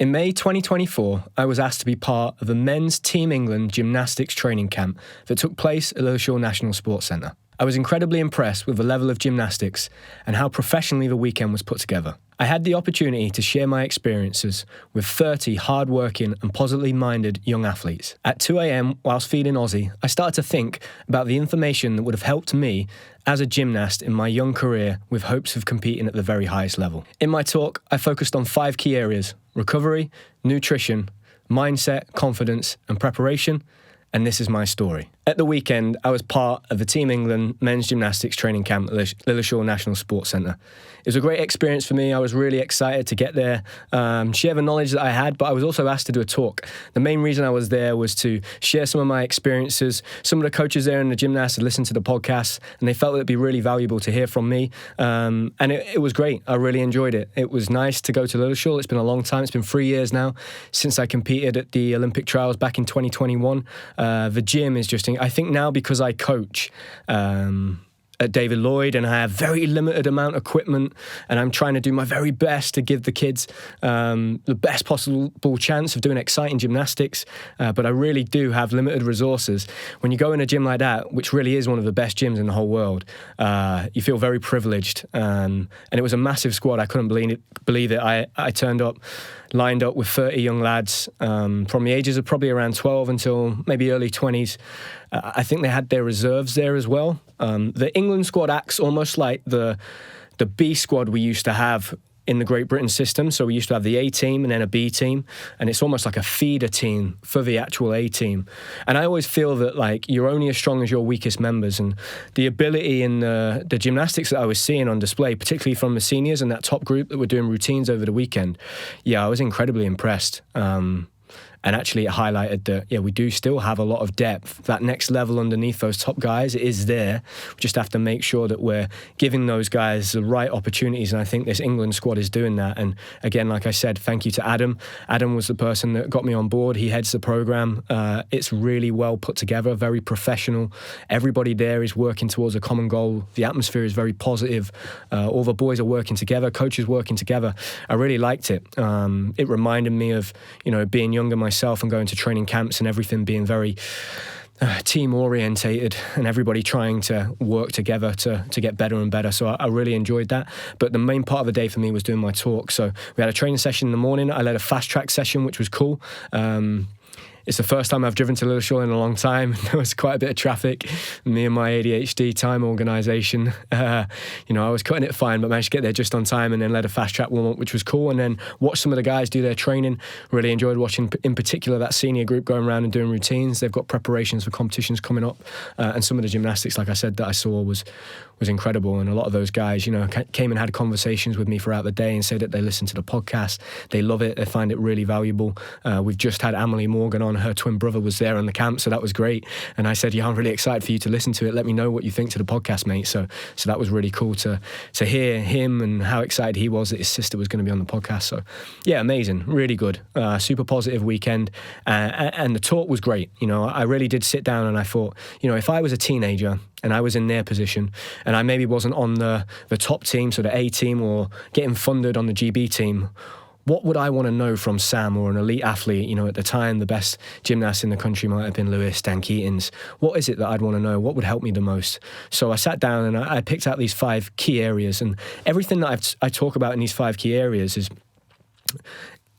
In May 2024, I was asked to be part of a men's Team England gymnastics training camp that took place at Lilleshall National Sports Centre. I was incredibly impressed with the level of gymnastics and how professionally the weekend was put together. I had the opportunity to share my experiences with 30 hardworking and positively minded young athletes. At 2 a.m, whilst feeding Ozzy, I started to think about the information that would have helped me as a gymnast in my young career with hopes of competing at the very highest level. In my talk, I focused on 5 key areas: recovery, nutrition, mindset, confidence, and preparation. And this is my story. At the weekend, I was part of the Team England men's gymnastics training camp at Lilleshall National Sports Centre. It was a great experience for me. I was really excited to get there, share the knowledge that I had, but I was also asked to do a talk. The main reason I was there was to share some of my experiences. Some of the coaches there and the gymnasts had listened to the podcast, and they felt it'd be really valuable to hear from me. And it was great. I really enjoyed it. It was nice to go to Lilleshall. It's been a long time. It's been 3 years now since I competed at the Olympic trials back in 2021. The gym is just, I think now because I coach at David Lloyd and I have very limited amount of equipment and I'm trying to do my very best to give the kids the best possible chance of doing exciting gymnastics, but I really do have limited resources. When you go in a gym like that, which really is one of the best gyms in the whole world, you feel very privileged, and it was a massive squad. I couldn't believe it. I turned up, lined up with 30 young lads from the ages of probably around 12 until maybe early 20s. I think they had their reserves there as well. The England squad acts almost like the B squad we used to have in the Great Britain system. So we used to have the A team and then a B team, and it's almost like a feeder team for the actual A team. And I always feel that like you're only as strong as your weakest members, and the ability in the gymnastics that I was seeing on display, particularly from the seniors and that top group that were doing routines over the weekend, I was incredibly impressed. And actually it highlighted that, we do still have a lot of depth. That next level underneath those top guys is there. We just have to make sure that we're giving those guys the right opportunities. And I think this England squad is doing that. And again, like I said, thank you to Adam. Adam was the person that got me on board. He heads the program. It's really well put together, very professional. Everybody there is working towards a common goal. The atmosphere is very positive. All the boys are working together, coaches working together. I really liked it. It reminded me of, being younger myself and going to training camps and everything being very team orientated and everybody trying to work together to get better and better. So I really enjoyed that. But the main part of the day for me was doing my talk. So we had a training session in the morning. I led a fast track session, which was cool. It's the first time I've driven to Lilleshall in a long time. There was quite a bit of traffic. Me and my ADHD time organisation, I was cutting it fine, but managed to get there just on time and then led a fast track warm-up, which was cool. And then watched some of the guys do their training. Really enjoyed watching, in particular, that senior group going around and doing routines. They've got preparations for competitions coming up. And some of the gymnastics, like I said, that I saw was incredible. And a lot of those guys, came and had conversations with me throughout the day and said that they listen to the podcast. They love it. They find it really valuable. We've just had Emily Morgan on. Her twin brother was there on the camp, so that was great. And I said, I'm really excited for you to listen to it. Let me know what you think to the podcast, mate. So that was really cool to hear him and how excited he was that his sister was going to be on the podcast. So amazing, really good, super positive weekend. And the talk was great. I really did sit down and I thought, if I was a teenager and I was in their position and I maybe wasn't on the top team, so the A team, or getting funded on the GB team, what would I want to know from Sam or an elite athlete? At the time, the best gymnast in the country might have been Lewis, Dan Keatings. What is it that I'd want to know? What would help me the most? So I sat down and I picked out these 5 key areas, and everything that I talk about in these 5 key areas is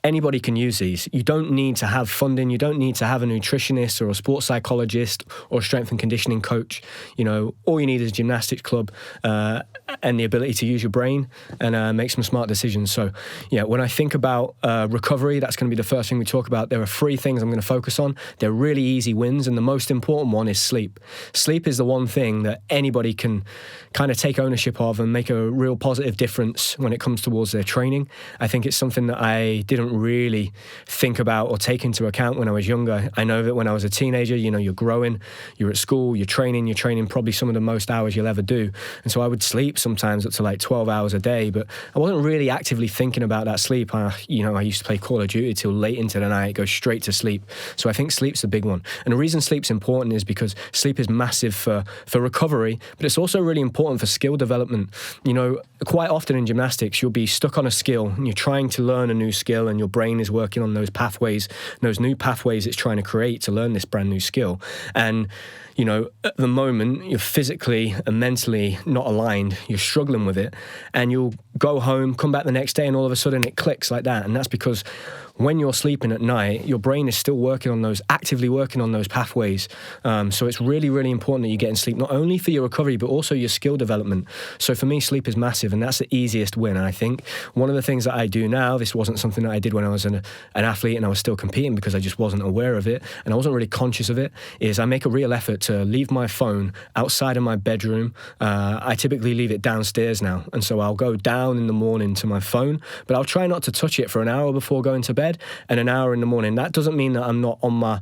anybody can use these. You don't need to have funding. You don't need to have a nutritionist or a sports psychologist or a strength and conditioning coach. All you need is a gymnastics club and the ability to use your brain and make some smart decisions. So, when I think about recovery, that's going to be the first thing we talk about. There are 3 things I'm going to focus on. They're really easy wins, and the most important one is sleep. Sleep is the one thing that anybody can kind of take ownership of and make a real positive difference when it comes towards their training. I think it's something that I didn't really think about or take into account when I was younger. I know that when I was a teenager, you're growing, you're at school, you're training probably some of the most hours you'll ever do. And so I would sleep sometimes up to like 12 hours a day, but I wasn't really actively thinking about that sleep. I used to play Call of Duty till late into the night, go straight to sleep. So I think sleep's the big one. And the reason sleep's important is because sleep is massive for recovery, but it's also really important for skill development. Quite often in gymnastics, you'll be stuck on a skill and you're trying to learn a new skill and your brain is working on those pathways, those new pathways it's trying to create to learn this brand new skill. And you know, at the moment, you're physically and mentally not aligned. You're struggling with it. And you'll go home, come back the next day, and all of a sudden it clicks like that. And that's because when you're sleeping at night, your brain is still actively working on those pathways. So it's really, really important that you get in sleep, not only for your recovery, but also your skill development. So for me, sleep is massive, and that's the easiest win. And I think one of the things that I do now, this wasn't something that I did when I was an athlete and I was still competing because I just wasn't aware of it and I wasn't really conscious of it, is I make a real effort to leave my phone outside of my bedroom. I typically leave it downstairs now. And so I'll go down in the morning to my phone, but I'll try not to touch it for an hour before going to bed and an hour in the morning. That doesn't mean that I'm not on my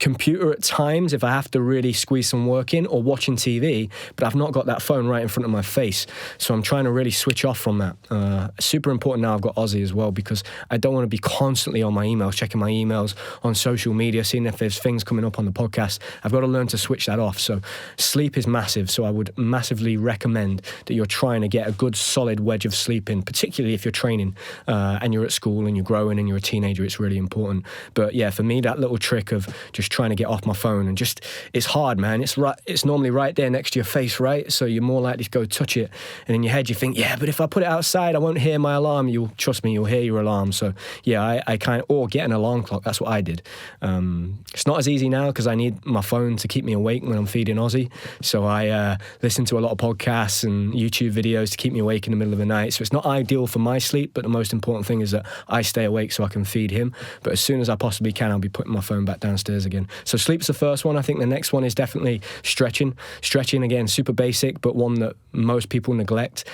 computer at times if I have to really squeeze some work in, or watching TV, but I've not got that phone right in front of my face. So I'm trying to really switch off from that. Super important now I've got Ozzy as well, because I don't want to be constantly on my emails, checking my emails on social media, seeing if there's things coming up on the podcast. I've got to learn to switch that off. So sleep is massive. So I would massively recommend that you're trying to get a good solid wedge of sleep in, particularly if you're training and you're at school and you're growing and you're a teenager. It's really important. But yeah, for me, that little trick of just trying to get off my phone, and just, it's hard, man. It's normally right there next to your face, right? So you're more likely to go touch it, and in your head you think, yeah, but if I put it outside I won't hear my alarm. Trust me, you'll hear your alarm. So yeah, I kind of, or get an alarm clock. That's what I did. It's not as easy now because I need my phone to keep me awake when I'm feeding Ozzy, so I listen to a lot of podcasts and YouTube videos to keep me awake in the middle of the night. So it's not ideal for my sleep, but the most important thing is that I stay awake so I can feed him. But as soon as I possibly can, I'll be putting my phone back downstairs again. So sleep's the first one. I think the next one is definitely stretching. Stretching, again, super basic, but one that most people neglect.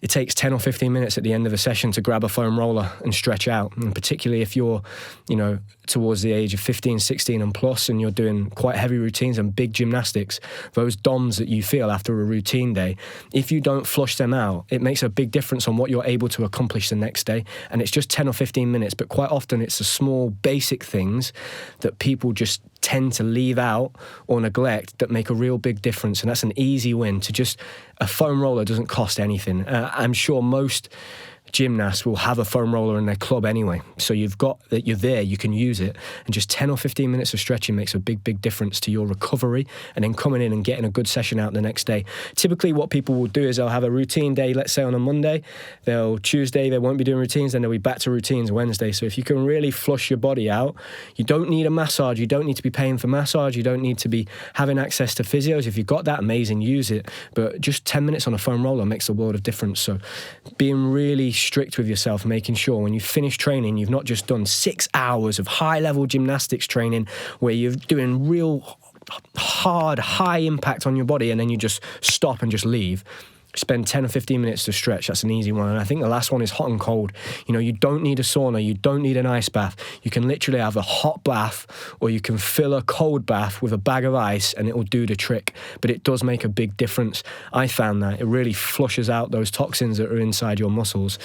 It takes 10 or 15 minutes at the end of a session to grab a foam roller and stretch out. And particularly if you're, towards the age of 15, 16 and plus, and you're doing quite heavy routines and big gymnastics, those DOMs that you feel after a routine day, if you don't flush them out, it makes a big difference on what you're able to accomplish the next day. And it's just 10 or 15 minutes, but quite often it's the small basic things that people just tend to leave out or neglect that make a real big difference. And that's an easy win. A foam roller doesn't cost anything. I'm sure most gymnasts will have a foam roller in their club anyway. So you've got that, you're there, you can use it. And just 10 or 15 minutes of stretching makes a big, big difference to your recovery, and then coming in and getting a good session out the next day. Typically what people will do is they'll have a routine day, let's say on a Monday. Tuesday they won't be doing routines, then they'll be back to routines Wednesday. So if you can really flush your body out, you don't need a massage, you don't need to be paying for massage, you don't need to be having access to physios. If you've got that, amazing, use it. But just 10 minutes on a foam roller makes a world of difference. So being really strict with yourself, making sure when you finish training, you've not just done 6 hours of high-level gymnastics training where you're doing real hard, high impact on your body, and then you just stop and just leave. Spend 10 or 15 minutes to stretch. That's an easy one. And I think the last one is hot and cold. You don't need a sauna. You don't need an ice bath. You can literally have a hot bath, or you can fill a cold bath with a bag of ice, and it will do the trick. But it does make a big difference. I found that it really flushes out those toxins that are inside your muscles,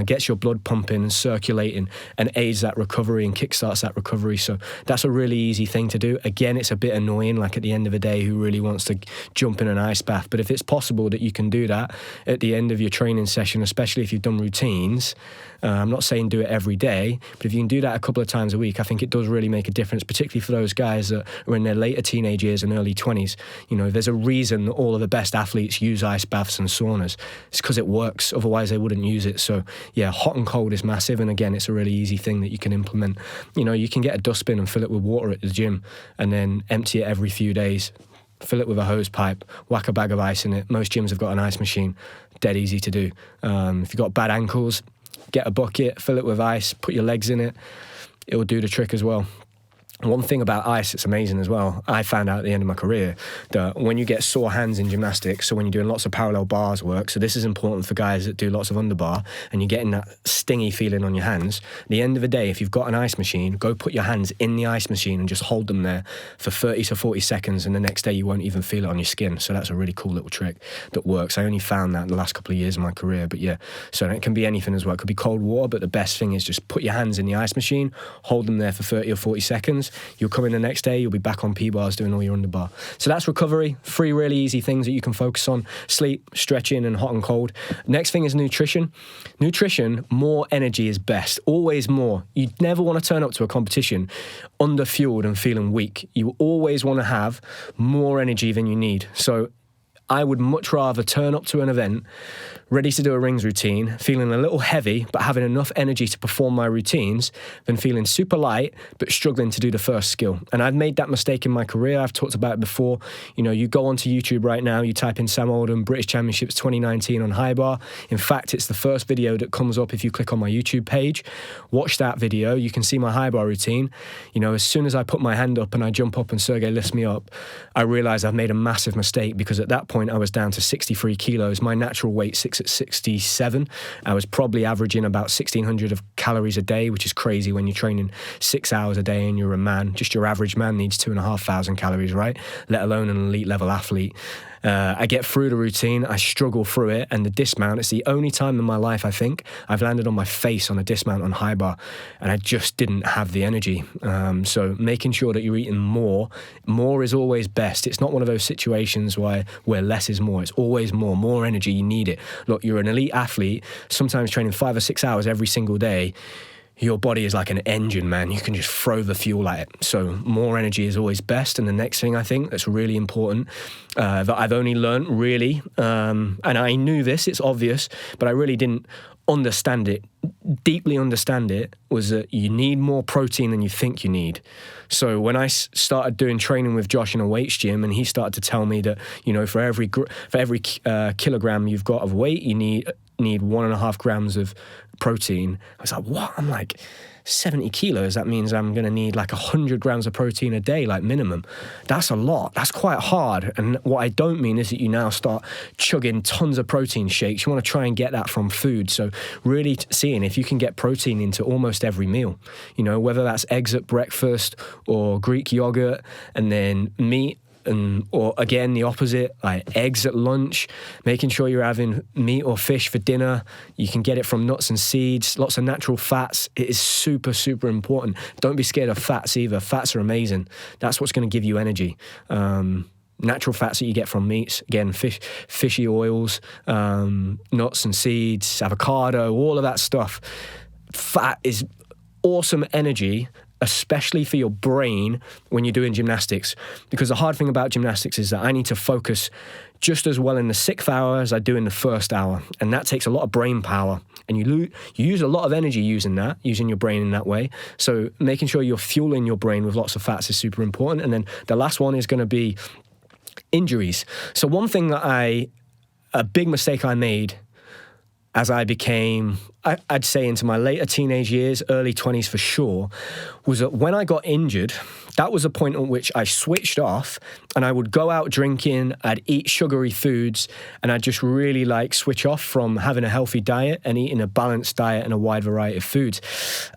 gets your blood pumping and circulating, and aids that recovery and kickstarts that recovery. So that's a really easy thing to do. Again, it's a bit annoying, like at the end of the day, who really wants to jump in an ice bath? But if it's possible that you can do that at the end of your training session, especially if you've done routines, I'm not saying do it every day, but if you can do that a couple of times a week, I think it does really make a difference, particularly for those guys that are in their later teenage years and early 20s. There's a reason that all of the best athletes use ice baths and saunas. It's because it works, otherwise they wouldn't use it. So yeah, hot and cold is massive, and again, it's a really easy thing that you can implement. You can get a dustbin and fill it with water at the gym, and then empty it every few days. Fill it with a hose pipe, whack a bag of ice in it. Most gyms have got an ice machine, dead easy to do. If you've got bad ankles, get a bucket, fill it with ice, put your legs in it. It will do the trick as well. One thing about ice that's amazing as well, I found out at the end of my career that when you get sore hands in gymnastics, so when you're doing lots of parallel bars work, so this is important for guys that do lots of underbar, and you're getting that stingy feeling on your hands, at the end of the day, if you've got an ice machine, go put your hands in the ice machine and just hold them there for 30 to 40 seconds, and the next day you won't even feel it on your skin. So that's a really cool little trick that works. I only found that in the last couple of years of my career, but yeah, so it can be anything as well. It could be cold water, but the best thing is just put your hands in the ice machine, hold them there for 30 or 40 seconds, bars. You'll come in the next day, you'll be back on P-bars doing all your underbar. So that's recovery. 3 really easy things that you can focus on: sleep, stretching, and hot and cold. Next thing is nutrition. Nutrition, more energy is best. Always more. You never want to turn up to a competition under-fueled and feeling weak. You always want to have more energy than you need. So I would much rather turn up to an event ready to do a rings routine, feeling a little heavy, but having enough energy to perform my routines, than feeling super light, but struggling to do the first skill. And I've made that mistake in my career. I've talked about it before. You know, you go onto YouTube right now, you type in Sam Oldham, British Championships 2019 on high bar. In fact, it's the first video that comes up if you click on my YouTube page. Watch that video. You can see my high bar routine. You know, as soon as I put my hand up and I jump up and Sergey lifts me up, I realize I've made a massive mistake, because at that point I was down to 63 kilos. My natural weight sits at 67. I was probably averaging about 1,600 of calories a day, which is crazy when you're training 6 hours a day and you're a man. Just your average man needs 2,500 calories, right? Let alone an elite level athlete. I get through the routine, I struggle through it, and the dismount, it's the only time in my life, I think, I've landed on my face on a dismount on high bar, and I just didn't have the energy. So making sure that you're eating more is always best. It's not one of those situations where less is more. It's always more energy, you need it. Look, you're an elite athlete, sometimes training 5 or 6 hours every single day. Your body is like an engine, man. You can just throw the fuel at it. So more energy is always best. And the next thing I think that's really important, that I've only learned really, and I knew this, it's obvious, but I really didn't understand it, deeply understand it, was that you need more protein than you think you need. So when I started doing training with Josh in a weights gym, and he started to tell me that, you know, for every kilogram you've got of weight, you need 1.5 grams of protein. I was like, what? I'm like, 70 kilos, that means I'm going to need like 100 grams of protein a day, like minimum. That's a lot. That's quite hard. And what I don't mean is that you now start chugging tons of protein shakes. You want to try and get that from food. So really seeing if you can get protein into almost every meal, you know, whether that's eggs at breakfast or Greek yogurt and then meat, or again the opposite, like eggs at lunch, making sure you're having meat or fish for dinner. You can get it from nuts and seeds, lots of natural fats. It is super, super important. Don't be scared of fats either. Fats are amazing. That's what's going to give you energy. Natural fats that you get from meats, again, fishy oils, nuts and seeds, avocado, all of that stuff. Fat is awesome energy, especially for your brain when you're doing gymnastics. Because the hard thing about gymnastics is that I need to focus just as well in the 6th hour as I do in the 1st hour. And that takes a lot of brain power. And you use a lot of energy using your brain in that way. So making sure you're fueling your brain with lots of fats is super important. And then the last one is going to be injuries. So one thing that a big mistake I made as I became, I'd say into my later teenage years, early 20s for sure, was that when I got injured, that was a point at which I switched off and I would go out drinking, I'd eat sugary foods, and I'd just really like switch off from having a healthy diet and eating a balanced diet and a wide variety of foods.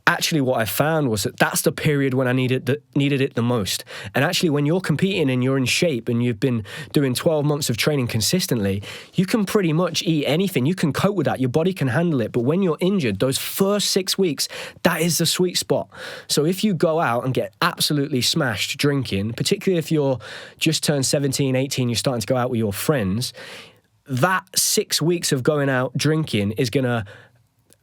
Actually, what I found was that that's the period when I needed it the most. And actually, when you're competing and you're in shape and you've been doing 12 months of training consistently, you can pretty much eat anything. You can cope with that. Your body can handle it. But when you're injured, those first 6 weeks, that is the sweet spot. So if you go out and get absolutely smashed drinking, particularly if you're just turned 17, 18, you're starting to go out with your friends, that 6 weeks of going out drinking is going to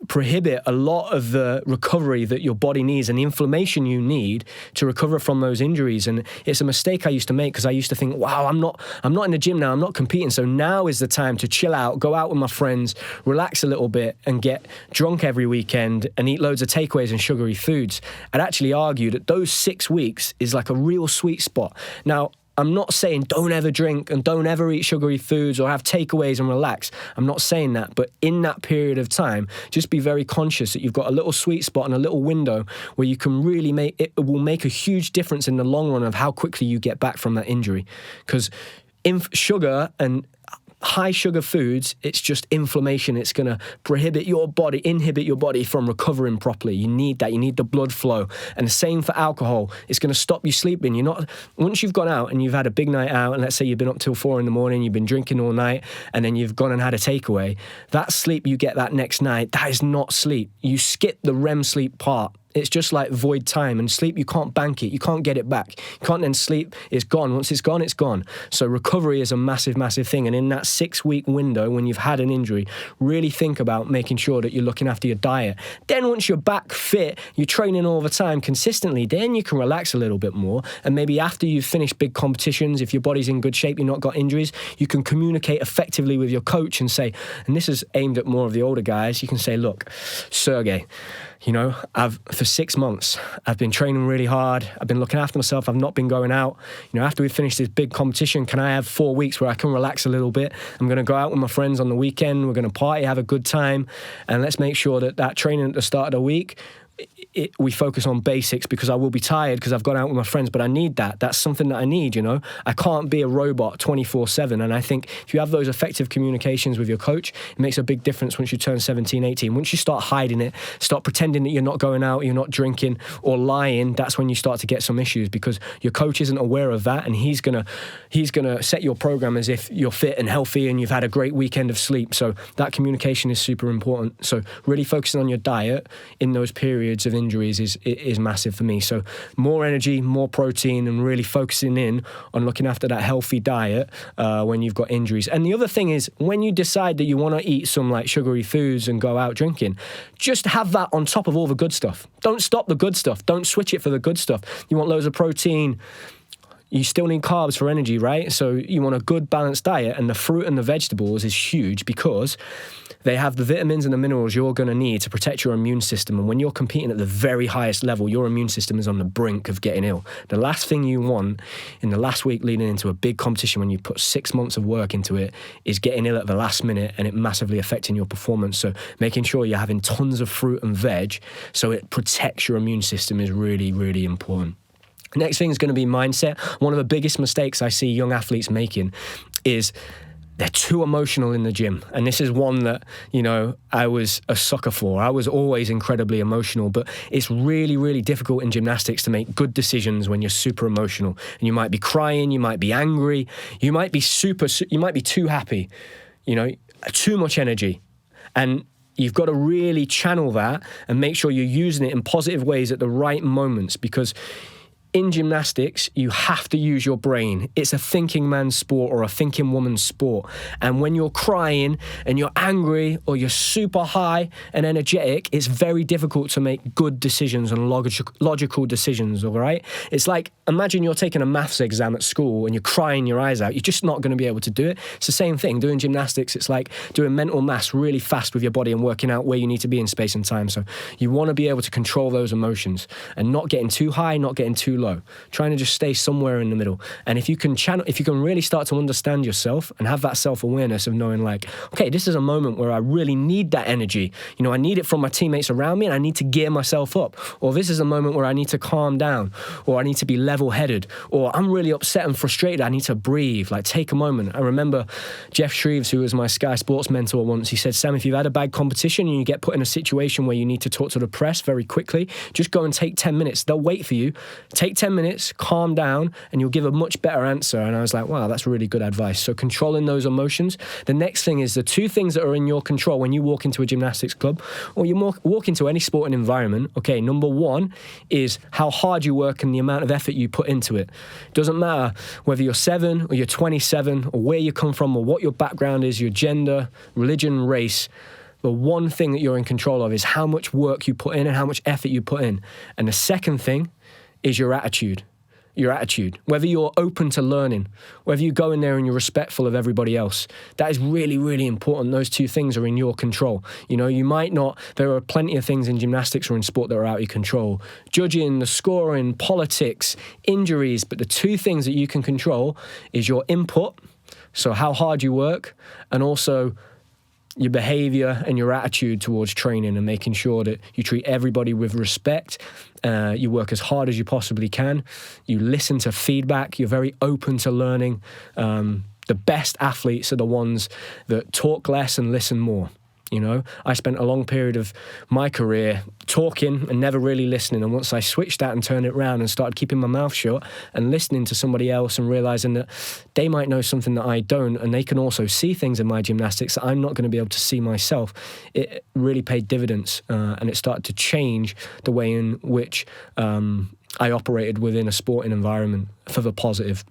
prohibit a lot of the recovery that your body needs and the inflammation you need to recover from those injuries. And it's a mistake I used to make, because I used to think, wow, I'm not in the gym now, I'm not competing, so now is the time to chill out, go out with my friends, relax a little bit and get drunk every weekend and eat loads of takeaways and sugary foods. I'd actually argue that those 6 weeks is like a real sweet spot. Now, I'm not saying don't ever drink and don't ever eat sugary foods or have takeaways and relax. I'm not saying that. But in that period of time, just be very conscious that you've got a little sweet spot and a little window where you can really it will make a huge difference in the long run of how quickly you get back from that injury. Because sugar and high sugar foods, it's just inflammation. It's going to inhibit your body from recovering properly. You need that. You need the blood flow. And the same for alcohol. It's going to stop you sleeping. Once you've gone out and you've had a big night out, and let's say you've been up till 4 a.m, you've been drinking all night, and then you've gone and had a takeaway, that sleep you get that next night, that is not sleep. You skip the REM sleep part. It's just like void time. And sleep, you can't bank it. You can't get it back. You can't then sleep. It's gone. Once it's gone, it's gone. So recovery is a massive, massive thing. And in that 6-week window, when you've had an injury, really think about making sure that you're looking after your diet. Then once you're back fit, you're training all the time consistently, then you can relax a little bit more. And maybe after you've finished big competitions, if your body's in good shape, you've not got injuries, you can communicate effectively with your coach and say, and this is aimed at more of the older guys, you can say, look, Sergey, you know, for 6 months, I've been training really hard. I've been looking after myself. I've not been going out. You know, after we finish this big competition, can I have 4 weeks where I can relax a little bit? I'm going to go out with my friends on the weekend. We're going to party, have a good time. And let's make sure that training at the start of the week, we focus on basics, because I will be tired because I've gone out with my friends, but I need that. That's something that I need, you know. I can't be a robot 24/7. And I think if you have those effective communications with your coach, it makes a big difference once you turn 17, 18. Once you start hiding it, start pretending that you're not going out, you're not drinking or lying, that's when you start to get some issues, because your coach isn't aware of that, and he's gonna set your program as if you're fit and healthy and you've had a great weekend of sleep. So that communication is super important. So really focusing on your diet in those periods of injuries is massive for me. So more energy, more protein, and really focusing in on looking after that healthy diet when you've got injuries. And the other thing is, when you decide that you want to eat some like sugary foods and go out drinking, just have that on top of all the good stuff. Don't stop the good stuff. Don't switch it for the good stuff. You want loads of protein, you still need carbs for energy, right? So you want a good balanced diet, and the fruit and the vegetables is huge because they have the vitamins and the minerals you're going to need to protect your immune system. And when you're competing at the very highest level, your immune system is on the brink of getting ill. The last thing you want in the last week leading into a big competition, when you put 6 months of work into it, is getting ill at the last minute and it massively affecting your performance. So making sure you're having tons of fruit and veg so it protects your immune system is really, really important. Next thing is going to be mindset. One of the biggest mistakes I see young athletes making is they're too emotional in the gym. And this is one that, you know, I was a sucker for. I was always incredibly emotional, but it's really, really difficult in gymnastics to make good decisions when you're super emotional. And you might be crying, you might be angry, you might be you might be too happy, you know, too much energy. And you've got to really channel that and make sure you're using it in positive ways at the right moments, because in gymnastics, you have to use your brain. It's a thinking man's sport or a thinking woman's sport. And when you're crying and you're angry or you're super high and energetic, it's very difficult to make good decisions and logical decisions, all right? It's like, imagine you're taking a maths exam at school and you're crying your eyes out. You're just not going to be able to do it. It's the same thing. Doing gymnastics, it's like doing mental maths really fast with your body and working out where you need to be in space and time. So you want to be able to control those emotions and not getting too high, not getting too low, trying to just stay somewhere in the middle. And if you can really start to understand yourself and have that self-awareness of knowing, like, okay, this is a moment where I really need that energy. You know, I need it from my teammates around me and I need to gear myself up. Or this is a moment where I need to calm down, or I need to be level-headed, or I'm really upset and frustrated, I need to breathe, like take a moment. I remember Jeff Shreves, who was my Sky Sports mentor once, he said, Sam, if you've had a bad competition and you get put in a situation where you need to talk to the press very quickly, just go and take 10 minutes. They'll wait for you. Take 10 minutes, calm down, and you'll give a much better answer. And I was like, wow, that's really good advice. So controlling those emotions. The next thing is the two things that are in your control when you walk into a gymnastics club or you walk into any sporting environment. Okay, number one is how hard you work and the amount of effort you put into it. It doesn't matter whether you're 7 or you're 27 or where you come from or what your background is, your gender, religion, race. The one thing that you're in control of is how much work you put in and how much effort you put in. And the second thing is your attitude. Your attitude. Whether you're open to learning, whether you go in there and you're respectful of everybody else. That is really, really important. Those two things are in your control. You know, you might not, there are plenty of things in gymnastics or in sport that are out of your control. Judging, the scoring, politics, injuries, but the two things that you can control is your input, so how hard you work, and also your behavior and your attitude towards training and making sure that you treat everybody with respect. You work as hard as you possibly can. You listen to feedback. You're very open to learning. The best athletes are the ones that talk less and listen more. I spent a long period of my career talking and never really listening. And once I switched that and turned it around and started keeping my mouth shut and listening to somebody else and realizing that they might know something that I don't, and they can also see things in my gymnastics that I'm not going to be able to see myself, it really paid dividends. And it started to change the way in which I operated within a sporting environment for the positive.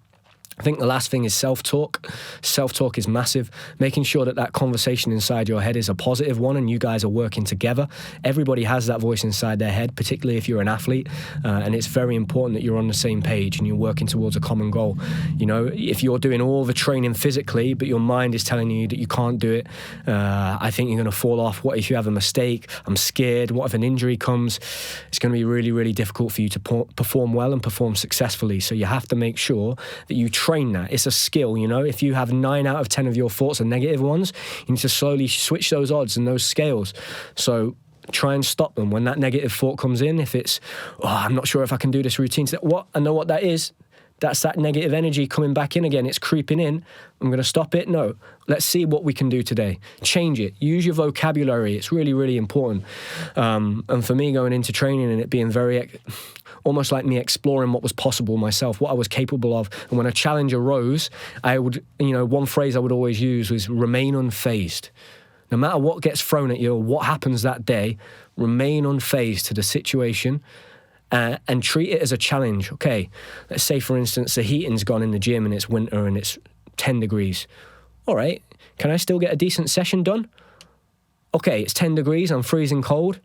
I think the last thing is self-talk. Self-talk is massive. Making sure that conversation inside your head is a positive one and you guys are working together. Everybody has that voice inside their head, particularly if you're an athlete. And it's very important that you're on the same page and you're working towards a common goal. If you're doing all the training physically, but your mind is telling you that you can't do it, I think you're going to fall off. What if you have a mistake? I'm scared. What if an injury comes? It's going to be really, really difficult for you to perform well and perform successfully. So you have to make sure that you train that. It's a skill, If you have 9 out of 10 of your thoughts are negative ones, you need to slowly switch those odds and those scales. So try and stop them when that negative thought comes in. If it's, I'm not sure if I can do this routine today. I know what that is. That's that negative energy coming back in again. It's creeping in. I'm going to stop it. No, let's see what we can do today. Change it. Use your vocabulary. It's really, really important. And for me, going into training and it being very, almost like me exploring what was possible myself, what I was capable of. And when a challenge arose, I would, one phrase I would always use was remain unfazed. No matter what gets thrown at you or what happens that day, remain unfazed to the situation. And treat it as a challenge. Okay, let's say, for instance, the heating's gone in the gym and it's winter and it's 10 degrees. All right, can I still get a decent session done? Okay, it's 10 degrees, I'm freezing cold.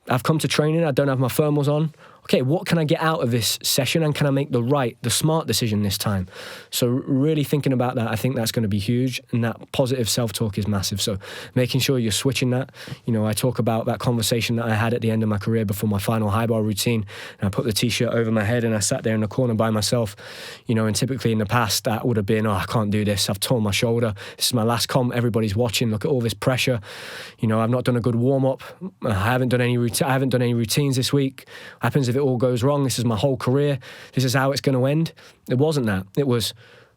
I've come to training, I don't have my thermals on. Okay, what can I get out of this session and can I make the smart decision this time? So really thinking about that, I think that's going to be huge, and that positive self-talk is massive. So making sure you're switching that. I talk about that conversation that I had at the end of my career before my final high bar routine, and I put the t-shirt over my head and I sat there in the corner by myself, and typically in the past that would have been, I can't do this, I've torn my shoulder, this is my last comp, everybody's watching, look at all this pressure, I've not done a good warm-up, I haven't done any routines this week. What happens if it all goes wrong? This is my whole career. This is how it's going to end. It wasn't that. It was,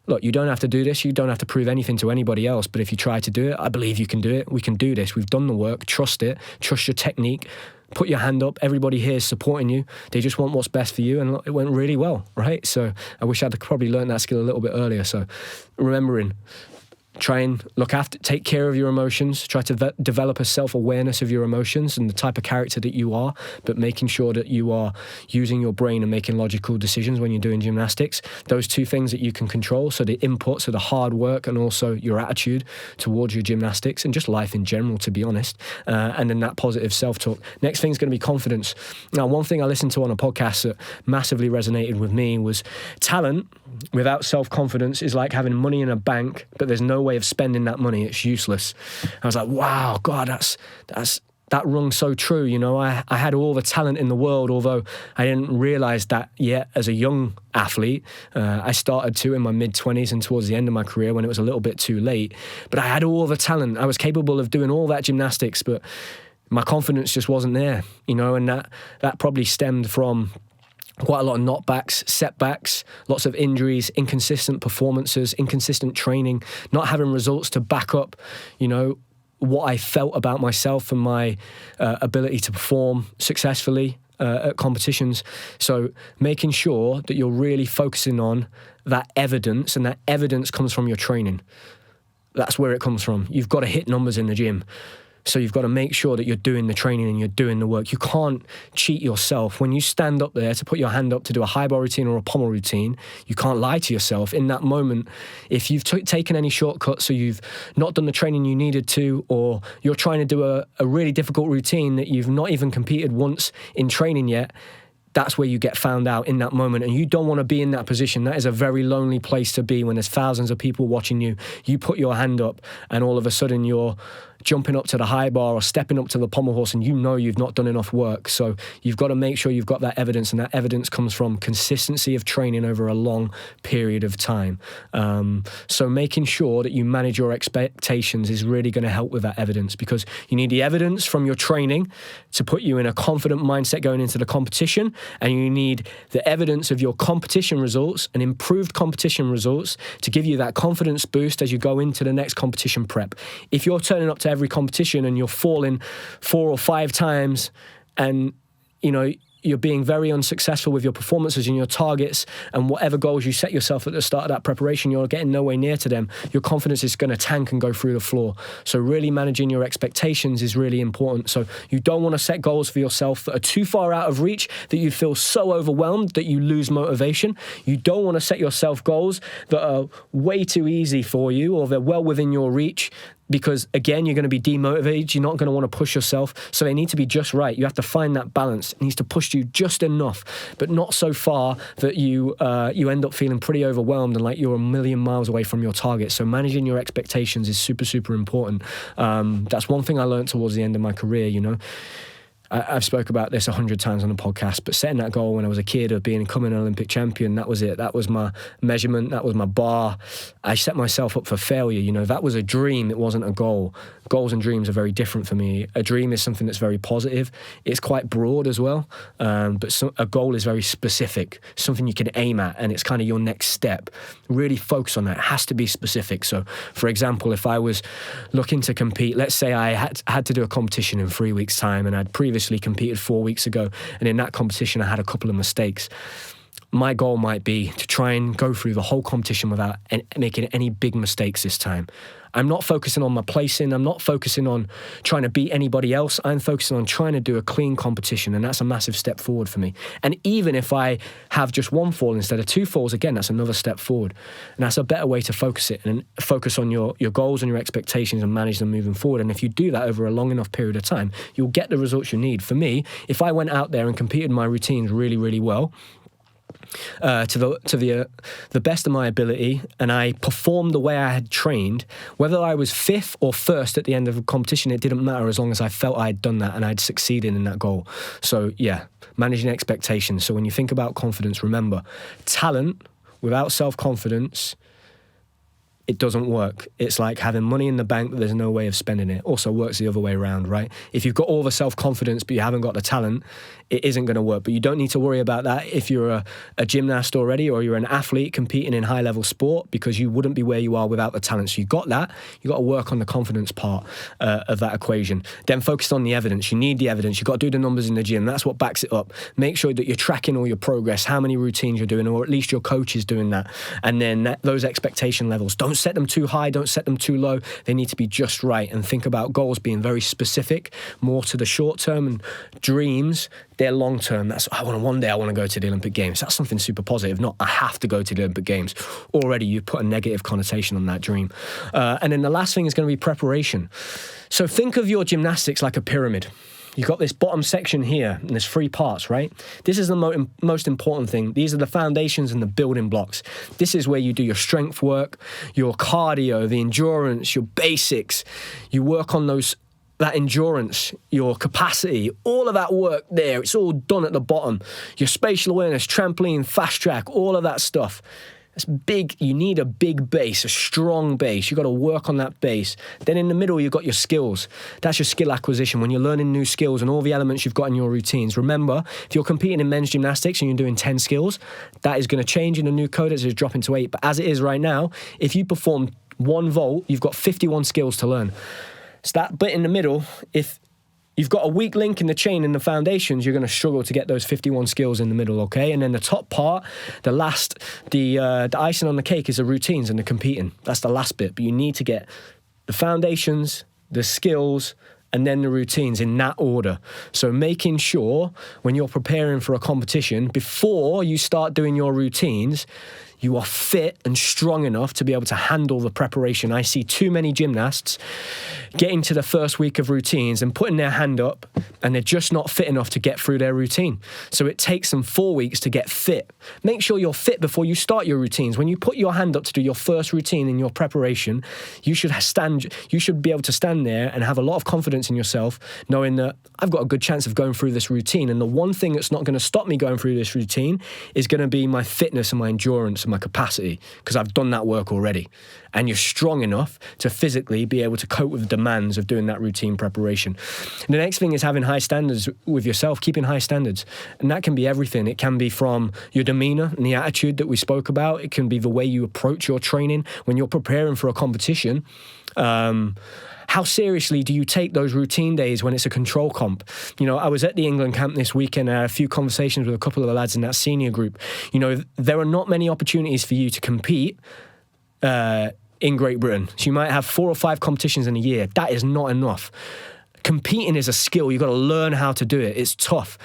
look, you don't have to do this. You don't have to prove anything to anybody else. But if you try to do it, I believe you can do it. We can do this. We've done the work. Trust it. Trust your technique. Put your hand up. Everybody here is supporting you. They just want what's best for you. And it went really well, right? So I wish I'd probably learned that skill a little bit earlier. So remembering, try and take care of your emotions, try to develop a self-awareness of your emotions and the type of character that you are, but making sure that you are using your brain and making logical decisions when you're doing gymnastics. Those two things that you can control, so the input, so the hard work, and also your attitude towards your gymnastics and just life in general, to be honest, and then that positive self-talk. Next thing is going to be confidence. Now, one thing I listened to on a podcast that massively resonated with me was talent without self-confidence is like having money in a bank, but there's no way of spending that money. It's useless. I was like, wow, God, that rung so true. I had all the talent in the world, although I didn't realize that yet as a young athlete. I started to in my mid-20s and towards the end of my career when it was a little bit too late. But I had all the talent. I was capable of doing all that gymnastics, but my confidence just wasn't there, and that probably stemmed from quite a lot of knockbacks, setbacks, lots of injuries, inconsistent performances, inconsistent training, not having results to back up, what I felt about myself and my ability to perform successfully at competitions. So making sure that you're really focusing on that evidence, and that evidence comes from your training. That's where it comes from. You've got to hit numbers in the gym. So you've got to make sure that you're doing the training and you're doing the work. You can't cheat yourself. When you stand up there to put your hand up to do a high bar routine or a pommel routine, you can't lie to yourself. In that moment, if you've taken any shortcuts or you've not done the training you needed to, or you're trying to do a really difficult routine that you've not even competed once in training yet, that's where you get found out in that moment. And you don't want to be in that position. That is a very lonely place to be when there's thousands of people watching you. You put your hand up and all of a sudden you're jumping up to the high bar or stepping up to the pommel horse and you've not done enough work. So you've got to make sure you've got that evidence, and that evidence comes from consistency of training over a long period of time. So making sure that you manage your expectations is really going to help with that evidence, because you need the evidence from your training to put you in a confident mindset going into the competition, and you need the evidence of your competition results and improved competition results to give you that confidence boost as you go into the next competition prep. If you're turning up to every competition and you're falling 4 or 5 times and, you know, you're being very unsuccessful with your performances and your targets and whatever goals you set yourself at the start of that preparation, you're getting nowhere near to them, your confidence is going to tank and go through the floor. So really managing your expectations is really important. So you don't want to set goals for yourself that are too far out of reach, that you feel so overwhelmed that you lose motivation. You don't want to set yourself goals that are way too easy for you or they're well within your reach, because again, you're going to be demotivated. You're not going to want to push yourself. So they need to be just right. You have to find that balance. It needs to push you just enough, but not so far that you end up feeling pretty overwhelmed and like you're a million miles away from your target. So managing your expectations is super, super important. That's one thing I learned towards the end of my career, you know. I've spoke about this 100 times on the podcast, but setting that goal when I was a kid of becoming an Olympic champion, that was it. That was my measurement. That was my bar. I set myself up for failure. You know, that was a dream. It wasn't a goal. Goals and dreams are very different for me. A dream is something that's very positive. It's quite broad as well. But a goal is very specific, something you can aim at, and it's kind of your next step. Really focus on that. It has to be specific. So, for example, if I was looking to compete, let's say I had to do a competition in 3 weeks' time, and I'd previously competed 4 weeks ago, and in that competition I had a couple of mistakes. My goal might be to try and go through the whole competition without making any big mistakes this time. I'm not focusing on my placing. I'm not focusing on trying to beat anybody else. I'm focusing on trying to do a clean competition, and that's a massive step forward for me. And even if I have just 1 fall instead of 2 falls, again, that's another step forward. And that's a better way to focus it and focus on your goals and your expectations and manage them moving forward. And if you do that over a long enough period of time, you'll get the results you need. For me, if I went out there and competed my routines really, really well, to the best of my ability, and I performed the way I had trained, whether I was 5th or 1st at the end of a competition, it didn't matter as long as I felt I had done that and I'd succeeded in that goal. So yeah, managing expectations. So when you think about confidence, remember, talent without self-confidence, it doesn't work. It's like having money in the bank, but there's no way of spending it. Also works the other way around, right? If you've got all the self-confidence, but you haven't got the talent, it isn't going to work. But you don't need to worry about that if you're a gymnast already, or you're an athlete competing in high-level sport, because you wouldn't be where you are without the talent. So you got that. You got to work on the confidence part of that equation. Then focus on the evidence. You need the evidence. You've got to do the numbers in the gym. That's what backs it up. Make sure that you're tracking all your progress, how many routines you're doing, or at least your coach is doing that. And then those expectation levels, don't set them too high, don't set them too low. They need to be just right. And think about goals being very specific, more to the short term, and dreams, they're long term. That's one day I want to go to the Olympic Games. That's something super positive, not I have to go to the Olympic Games. Already you put a negative connotation on that dream. And then the last thing is going to be preparation. So think of your gymnastics like a pyramid. You've got this bottom section here, and there's 3 parts, right? This is the most important thing. These are the foundations and the building blocks. This is where you do your strength work, your cardio, the endurance, your basics. You work on that endurance, your capacity, all of that work there. It's all done at the bottom. Your spatial awareness, trampoline, fast track, all of that stuff. It's big. You need a big base, a strong base. You've got to work on that base. Then in the middle, you've got your skills. That's your skill acquisition. When you're learning new skills and all the elements you've got in your routines. Remember, if you're competing in men's gymnastics and you're doing 10 skills, that is going to change in the new codex. It's dropping to 8. But as it is right now, if you perform 1 vault, you've got 51 skills to learn. So that bit in the middle, if you've got a weak link in the chain in the foundations, you're going to struggle to get those 51 skills in the middle, okay? And then the top part, the icing on the cake is the routines and the competing. That's the last bit. But you need to get the foundations, the skills, and then the routines in that order. So making sure when you're preparing for a competition, before you start doing your routines, you are fit and strong enough to be able to handle the preparation. I see too many gymnasts getting to the first week of routines and putting their hand up, and they're just not fit enough to get through their routine. So it takes them 4 weeks to get fit. Make sure you're fit before you start your routines. When you put your hand up to do your first routine in your preparation, you should be able to stand there and have a lot of confidence in yourself, knowing that I've got a good chance of going through this routine. And the one thing that's not going to stop me going through this routine is going to be my fitness and my endurance and my capacity, because I've done that work already. And you're strong enough to physically be able to cope with the demands of doing that routine preparation. And the next thing is having high standards with yourself, keeping high standards. And that can be everything. It can be from your demeanor and the attitude that we spoke about. It can be the way you approach your training when you're preparing for a competition. how seriously do you take those routine days when it's a control comp? You know, I was at the England camp this weekend and I had a few conversations with a couple of the lads in that senior group. You know, there are not many opportunities for you to compete in Great Britain. So you might have 4 or 5 competitions in a year. That is not enough. Competing is a skill. You've got to learn how to do it. It's tough.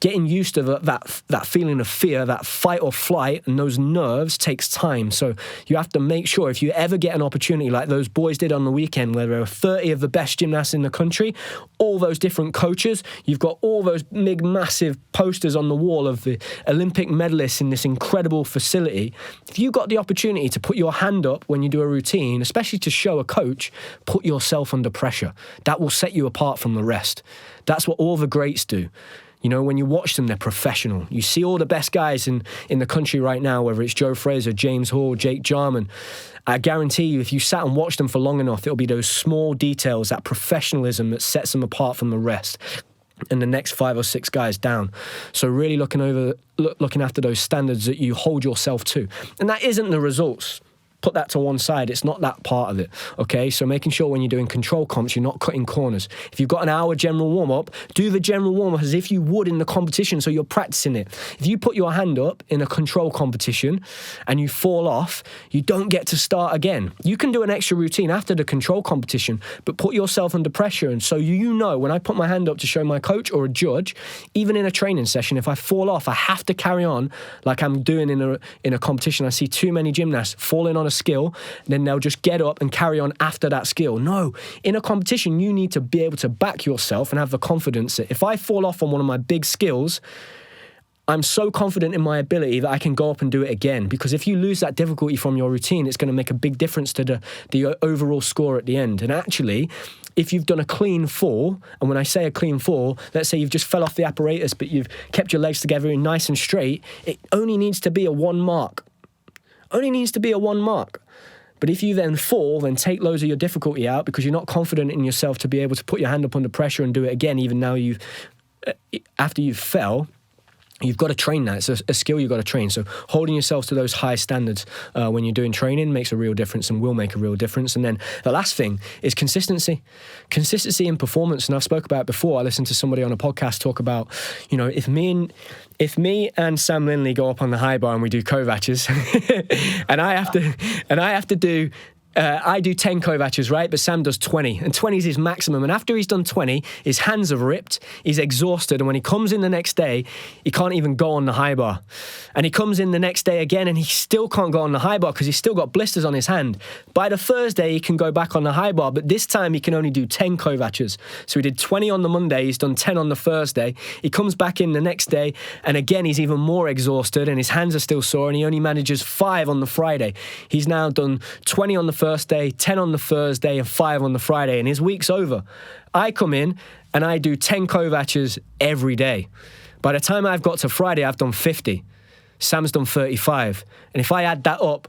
Getting used to that feeling of fear, that fight or flight, and those nerves takes time. So you have to make sure if you ever get an opportunity like those boys did on the weekend, where there were 30 of the best gymnasts in the country, all those different coaches, you've got all those big, massive posters on the wall of the Olympic medalists in this incredible facility. If you got the opportunity to put your hand up when you do a routine, especially to show a coach, put yourself under pressure. That will set you apart from the rest. That's what all the greats do. You know, when you watch them, they're professional. You see all the best guys in the country right now, whether it's Joe Fraser, James Hall, Jake Jarman. I guarantee you, if you sat and watched them for long enough, it'll be those small details, that professionalism that sets them apart from the rest and the next 5 or 6 guys down. So really looking after those standards that you hold yourself to. And that isn't the results. Put that to one side. It's not that part of it, okay? So making sure when you're doing control comps, you're not cutting corners. If you've got an hour general warm-up, do the general warm-up as if you would in the competition, so you're practicing it. If you put your hand up in a control competition and you fall off, you don't get to start again. You can do an extra routine after the control competition, but put yourself under pressure. And so you know, when I put my hand up to show my coach or a judge, even in a training session, if I fall off, I have to carry on like I'm doing in a competition. I see too many gymnasts falling on a skill, then they'll just get up and carry on after that skill. No, in a competition, you need to be able to back yourself and have the confidence that if I fall off on one of my big skills, I'm so confident in my ability that I can go up and do it again. Because if you lose that difficulty from your routine, it's going to make a big difference to the overall score at the end. And actually, if you've done a clean fall, and when I say a clean fall, let's say you've just fell off the apparatus, but you've kept your legs together nice and straight, it only needs to be a 1 mark. Only needs to be a 1 mark. But if you then fall, then take loads of your difficulty out because you're not confident in yourself to be able to put your hand up under pressure and do it again, even now after you fell. You've got to train that. It's a skill you've got to train. So holding yourselves to those high standards when you're doing training makes a real difference and will make a real difference. And then the last thing is consistency. Consistency in performance. And I've spoke about it before. I listened to somebody on a podcast talk about, you know, if me and Sam Lindley go up on the high bar and we do Kovac's and I have to do I do 10 Kovac's, right? But Sam does 20, and 20 is his maximum. And after he's done 20, his hands have ripped, he's exhausted, and when he comes in the next day, he can't even go on the high bar. And he comes in the next day again, and he still can't go on the high bar because he's still got blisters on his hand. By the Thursday, he can go back on the high bar, but this time he can only do 10 Kovac's. So he did 20 on the Monday, he's done 10 on the Thursday. He comes back in the next day, and again, he's even more exhausted, and his hands are still sore, and he only manages 5 on the Friday. He's now done 20 on the first day, 10 on the Thursday, and 5 on the Friday, and his week's over. I come in, and I do 10 Kovac's every day. By the time I've got to Friday, I've done 50. Sam's done 35. And if I add that up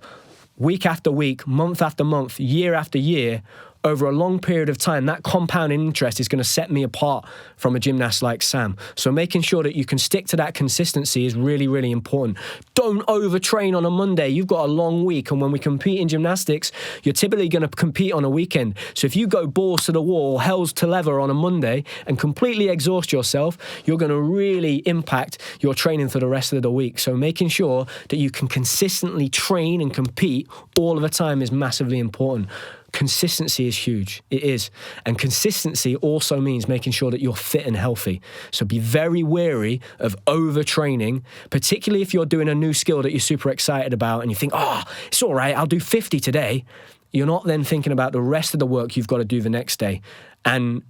week after week, month after month, year after year, over a long period of time, that compounding interest is going to set me apart from a gymnast like Sam. So making sure that you can stick to that consistency is really, really important. Don't overtrain on a Monday. You've got a long week, and when we compete in gymnastics, you're typically going to compete on a weekend. So if you go balls to the wall, hells to leather on a Monday and completely exhaust yourself, you're going to really impact your training for the rest of the week. So making sure that you can consistently train and compete all of the time is massively important. Consistency is huge. It is. And consistency also means making sure that you're fit and healthy. So be very wary of overtraining, particularly if you're doing a new skill that you're super excited about and you think, oh, it's all right, I'll do 50 today. You're not then thinking about the rest of the work you've got to do the next day. And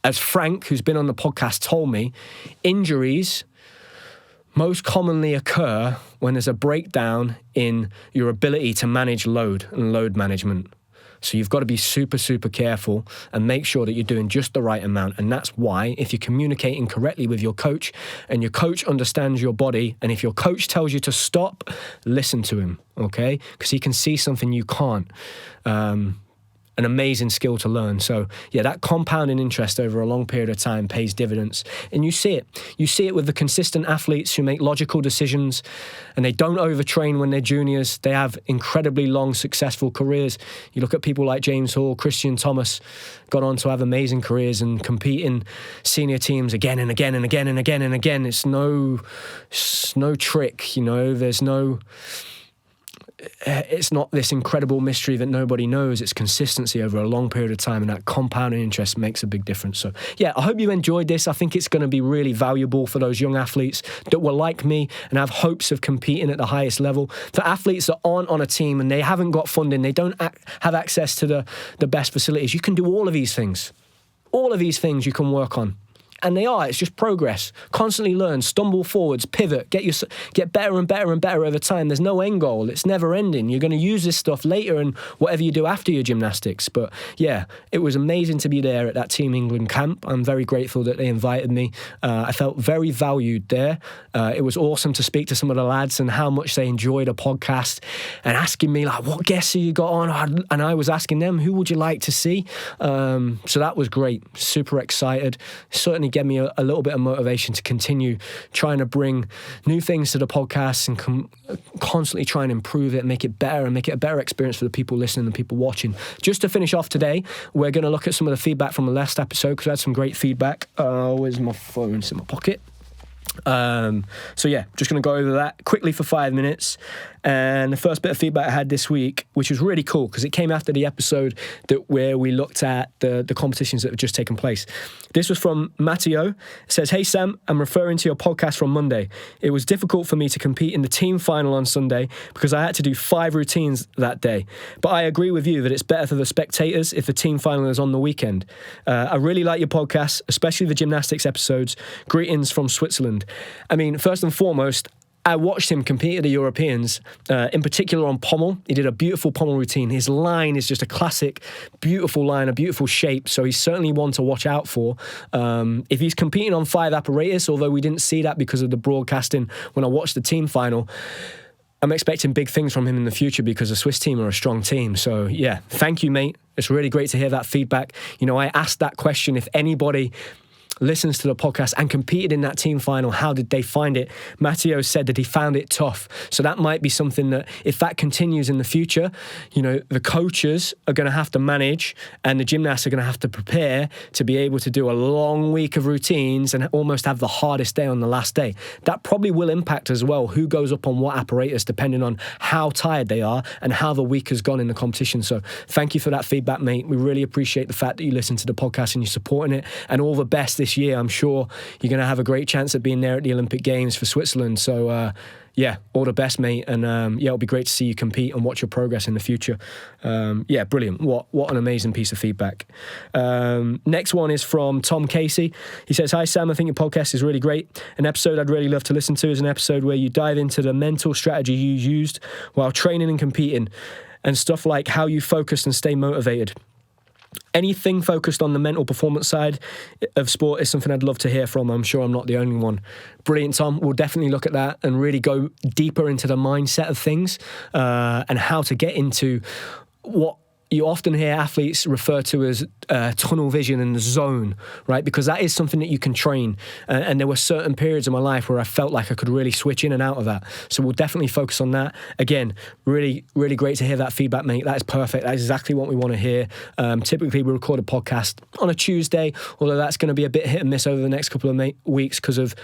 as Frank, who's been on the podcast, told me, injuries most commonly occur when there's a breakdown in your ability to manage load and load management. So you've got to be super, super careful and make sure that you're doing just the right amount. And that's why if you're communicating correctly with your coach and your coach understands your body, and if your coach tells you to stop, listen to him, okay? Because he can see something you can't. an amazing skill to learn. So yeah, that compounding interest over a long period of time pays dividends. And you see it. You see it with the consistent athletes who make logical decisions and they don't overtrain when they're juniors. They have incredibly long, successful careers. You look at people like James Hall, Christian Thomas, gone on to have amazing careers and compete in senior teams again and again and again and again and again. It's no trick, you know, it's not this incredible mystery that nobody knows. It's consistency over a long period of time, and that compounding interest makes a big difference. So yeah, I hope you enjoyed this. I think it's going to be really valuable for those young athletes that were like me and have hopes of competing at the highest level. For athletes that aren't on a team and they haven't got funding, they don't have access to the best facilities, you can do all of these things. All of these things you can work on. And it's just progress. Constantly learn, stumble forwards, pivot, get better and better and better over time. There's no end goal. It's never ending. You're going to use this stuff later in whatever you do after your gymnastics. But yeah, it was amazing to be there at that Team England camp. I'm very grateful that they invited me. I felt very valued there. It was awesome to speak to some of the lads and how much they enjoyed a podcast and asking me, like, what guests have you got on? And I was asking them, who would you like to see? So that was great. Super excited. Certainly gave me a little bit of motivation to continue trying to bring new things to the podcast and constantly try and improve it, make it better and make it a better experience for the people listening and the people watching. Just to finish off today, we're going to look at some of the feedback from the last episode because I had some great feedback. Where's my phone? It's in my pocket. So yeah, just going to go over that quickly for 5 minutes. And the first bit of feedback I had this week, which was really cool because it came after the episode where we looked at the competitions that have just taken place. This was from Matteo. It says, "Hey Sam, I'm referring to your podcast from Monday. It was difficult for me to compete in the team final on Sunday because I had to do 5 routines that day. But I agree with you that it's better for the spectators if the team final is on the weekend. I really like your podcast, especially the gymnastics episodes. Greetings from Switzerland." I mean, first and foremost, I watched him compete at the Europeans, in particular on pommel. He did a beautiful pommel routine. His line is just a classic, beautiful line, a beautiful shape. So he's certainly one to watch out for. If he's competing on 5 apparatus, although we didn't see that because of the broadcasting when I watched the team final, I'm expecting big things from him in the future because the Swiss team are a strong team. So yeah, thank you, mate. It's really great to hear that feedback. You know, I asked that question, if anybody listens to the podcast and competed in that team final, how did they find it? Matteo said that he found it tough. So that might be something that, if that continues in the future, you know, the coaches are going to have to manage and the gymnasts are going to have to prepare to be able to do a long week of routines and almost have the hardest day on the last day. That probably will impact as well who goes up on what apparatus, depending on how tired they are and how the week has gone in the competition. So thank you for that feedback, mate. We really appreciate the fact that you listen to the podcast and you're supporting it, and all the best this year. I'm sure you're going to have a great chance at being there at the Olympic Games for Switzerland. So yeah, all the best, mate. And yeah, it'll be great to see you compete and watch your progress in the future. Yeah, brilliant. What an amazing piece of feedback. Next one is from Tom Casey. He says, "Hi Sam, I think your podcast is really great. An episode I'd really love to listen to is an episode where you dive into the mental strategy you used while training and competing and stuff like how you focus and stay motivated. Anything focused on the mental performance side of sport is something I'd love to hear from. I'm sure I'm not the only one." Brilliant, Tom. We'll definitely look at that and really go deeper into the mindset of things and how to get into what you often hear athletes refer to as tunnel vision and the zone, right? Because that is something that you can train. And there were certain periods of my life where I felt like I could really switch in and out of that. So we'll definitely focus on that. Again, really, really great to hear that feedback, mate. That is perfect. That's exactly what we want to hear. Typically, we record a podcast on a Tuesday, although that's going to be a bit hit and miss over the next couple of weeks because of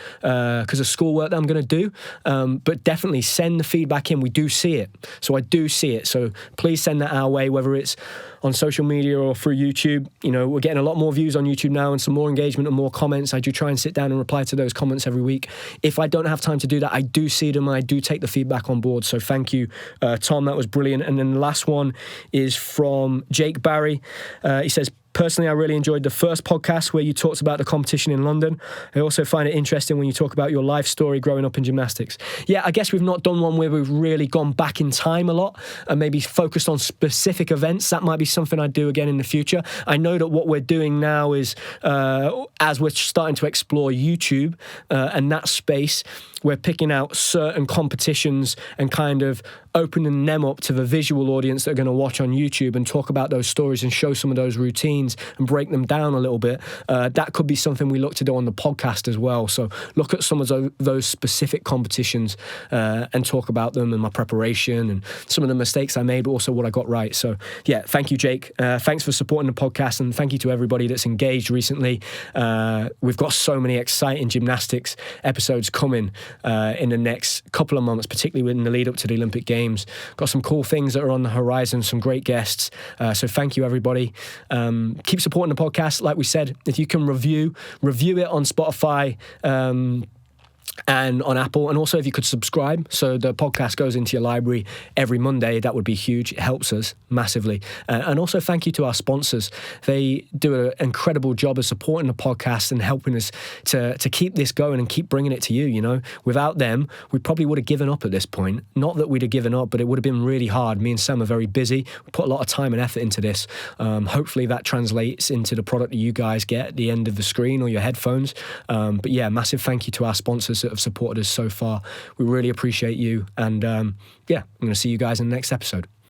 schoolwork that I'm going to do. But definitely send the feedback in. We do see it. So I do see it. So please send that our way, whether it's on social media or through YouTube. You know, we're getting a lot more views on YouTube now and some more engagement and more comments. I do try and sit down and reply to those comments every week. If I don't have time to do that, I do see them and I do take the feedback on board. So thank you, Tom. That was brilliant. And then the last one is from Jake Barry. He says, "Personally, I really enjoyed the first podcast where you talked about the competition in London. I also find it interesting when you talk about your life story growing up in gymnastics." Yeah, I guess we've not done one where we've really gone back in time a lot and maybe focused on specific events. That might be something I'd do again in the future. I know that what we're doing now is, as we're starting to explore YouTube and that space, we're picking out certain competitions and kind of opening them up to the visual audience that are going to watch on YouTube and talk about those stories and show some of those routines and break them down a little bit. That could be something we look to do on the podcast as well. So look at some of those specific competitions and talk about them and my preparation and some of the mistakes I made, but also what I got right. So yeah, thank you, Jake. Thanks for supporting the podcast, and thank you to everybody that's engaged recently. We've got so many exciting gymnastics episodes coming in the next couple of months, particularly in the lead up to the Olympic Games. Got some cool things that are on the horizon, some great guests. So thank you, everybody. Keep supporting the podcast. Like we said, if you can review it on Spotify, and on Apple, and also if you could subscribe so the podcast goes into your library every Monday, that would be huge. It helps us massively. And also thank you to our sponsors. They do an incredible job of supporting the podcast and helping us to keep this going and keep bringing it to you. You know, without them, we probably would have given up at this point. Not that we'd have given up, but it would have been really hard. Me and Sam are very busy. We put a lot of time and effort into this. Hopefully that translates into the product that you guys get at the end of the screen or your headphones. But yeah, massive thank you to our sponsors that have supported us so far. We really appreciate you. And yeah, I'm going to see you guys in the next episode.